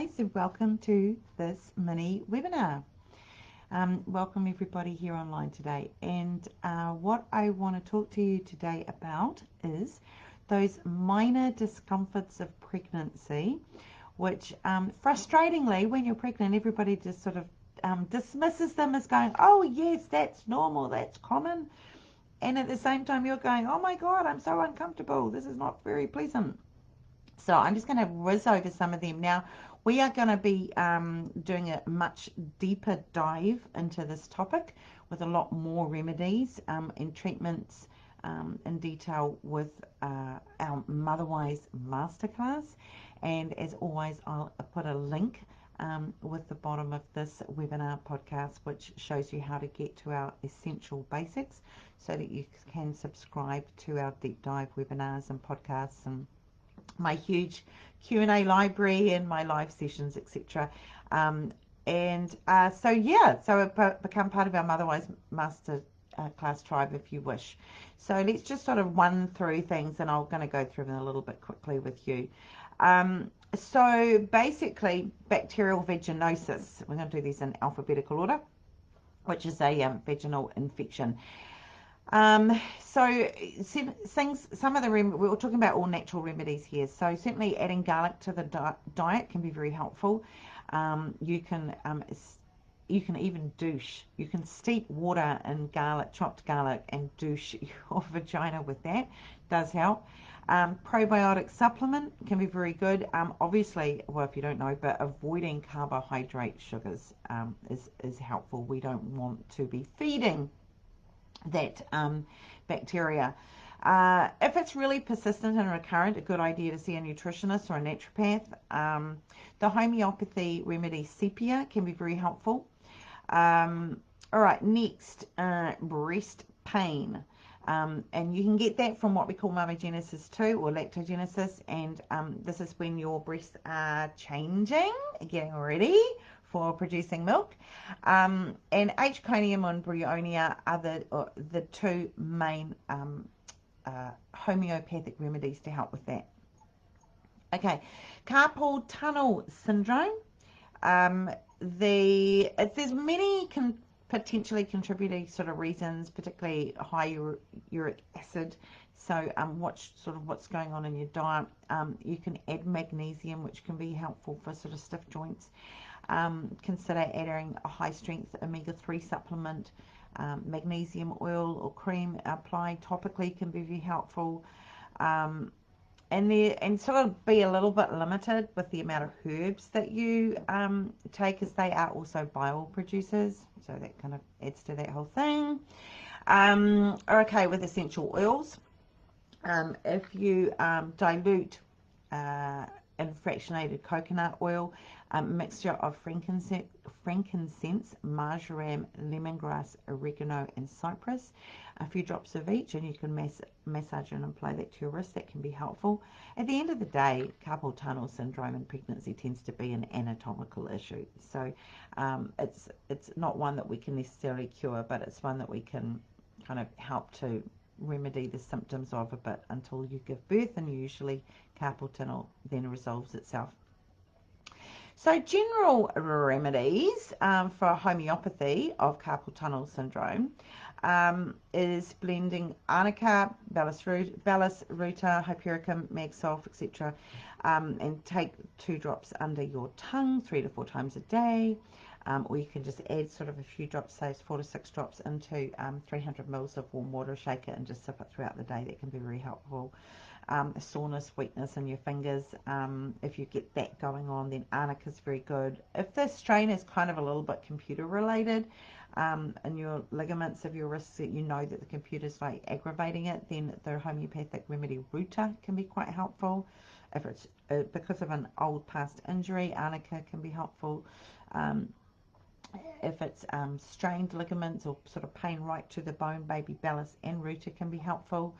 guys, and welcome to this mini webinar. Welcome everybody here online today, and what I want to talk to you today about is those minor discomforts of pregnancy, which frustratingly when you're pregnant everybody just sort of dismisses them as going, oh yes, that's normal, that's common, and at the same time you're going, oh my god, I'm so uncomfortable, this is not very pleasant. So I'm just going to whiz over some of them. Now, we are going to be doing a much deeper dive into this topic with a lot more remedies and treatments in detail with our Motherwise Masterclass. And as always, I'll put a link with the bottom of this webinar podcast, which shows you how to get to our essential basics so that you can subscribe to our deep dive webinars and podcasts and my huge Q&A library and my live sessions, etc. So become part of our Motherwise Master class tribe if you wish. So let's just sort of run through things, and I'm going to go through them a little bit quickly with you. So basically, bacterial vaginosis, we're going to do these in alphabetical order, which is a vaginal infection. So some of the we were talking about all natural remedies here. So certainly adding garlic to the diet can be very helpful. You can even douche. You can steep water in garlic, chopped garlic, and douche your vagina with that. Does help. Probiotic supplement can be very good. Obviously, well, if you don't know, but avoiding carbohydrate sugars is helpful. We don't want to be feeding that bacteria. If it's really persistent and recurrent, a good idea to see a nutritionist or a naturopath. The homeopathy remedy sepia can be very helpful. All right, next, breast pain. And you can get that from what we call mammogenesis 2 or lactogenesis, and this is when your breasts are changing, getting ready for producing milk. And H. conium and bryonia are the two main homeopathic remedies to help with that. Okay, Carpal Tunnel Syndrome. There's many potentially contributing sort of reasons, particularly high uric acid. So what's going on in your diet. You can add magnesium, which can be helpful for sort of stiff joints. Consider adding a high-strength omega-3 supplement. Magnesium oil or cream applied topically can be very helpful. And sort of be a little bit limited with the amount of herbs that you take, as they are also bile producers. So that kind of adds to that whole thing. Okay, with essential oils. If you dilute in fractionated coconut oil, a mixture of frankincense, marjoram, lemongrass, oregano, and cypress, a few drops of each, and you can massage and apply that to your wrist. That can be helpful. At the end of the day, carpal tunnel syndrome in pregnancy tends to be an anatomical issue. So it's not one that we can necessarily cure, but it's one that we can kind of help to remedy the symptoms of a bit until you give birth, and usually carpal tunnel then resolves itself. So general remedies for homeopathy of carpal tunnel syndrome is blending arnica, Ballus ruta, hypericum, magsulf, etc., and take 2 drops under your tongue 3 to 4 times a day. Or you can just add sort of a few drops, say 4 to 6 drops, into 300 mils of warm water, shake it, and just sip it throughout the day. That can be very helpful. Soreness, weakness in your fingers, if you get that going on, then arnica is very good. If the strain is kind of a little bit computer related, in your ligaments of your wrists, that you know that the computer's like aggravating it, then the homeopathic remedy ruta can be quite helpful. If it's because of an old past injury, arnica can be helpful. If it's strained ligaments or sort of pain right to the bone, baby Ballus and ruta can be helpful.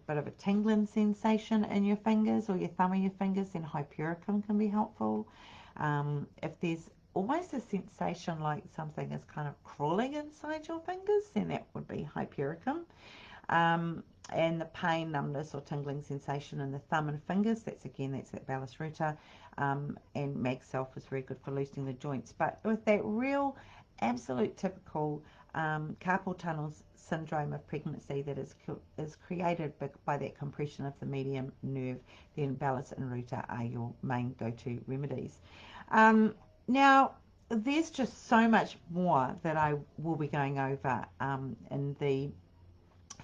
Bit of a tingling sensation in your fingers or your thumb or your fingers, then hypericum can be helpful. If there's almost a sensation like something is kind of crawling inside your fingers, then that would be hypericum. and the pain, numbness or tingling sensation in the thumb and fingers. That's that vellus ruta. And mag self is very good for loosening the joints. But with that real, absolute typical carpal tunnel syndrome of pregnancy that is created by that compression of the medium nerve, then vellus and ruta are your main go-to remedies. Now, there's just so much more that I will be going over in the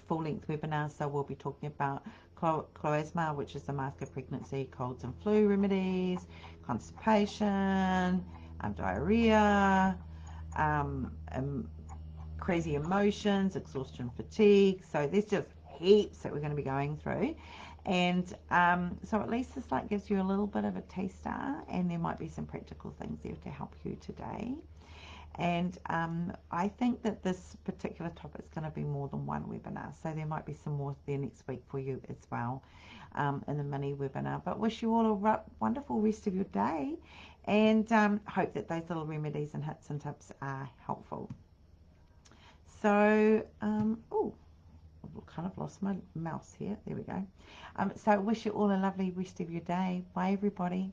full-length webinar. So we'll be talking about cloasma, which is the mask of pregnancy, colds and flu remedies, constipation, diarrhea, crazy emotions, exhaustion, fatigue. So there's just heaps that we're going to be going through. And so at least this gives you a little bit of a taster, and there might be some practical things there to help you today. And I think that this particular topic is going to be more than one webinar, so there might be some more there next week for you as well in the mini webinar. But wish you all a wonderful rest of your day, and hope that those little remedies and hits and tips are helpful. So, oh, I've kind of lost my mouse here. There we go. So wish you all a lovely rest of your day. Bye, everybody.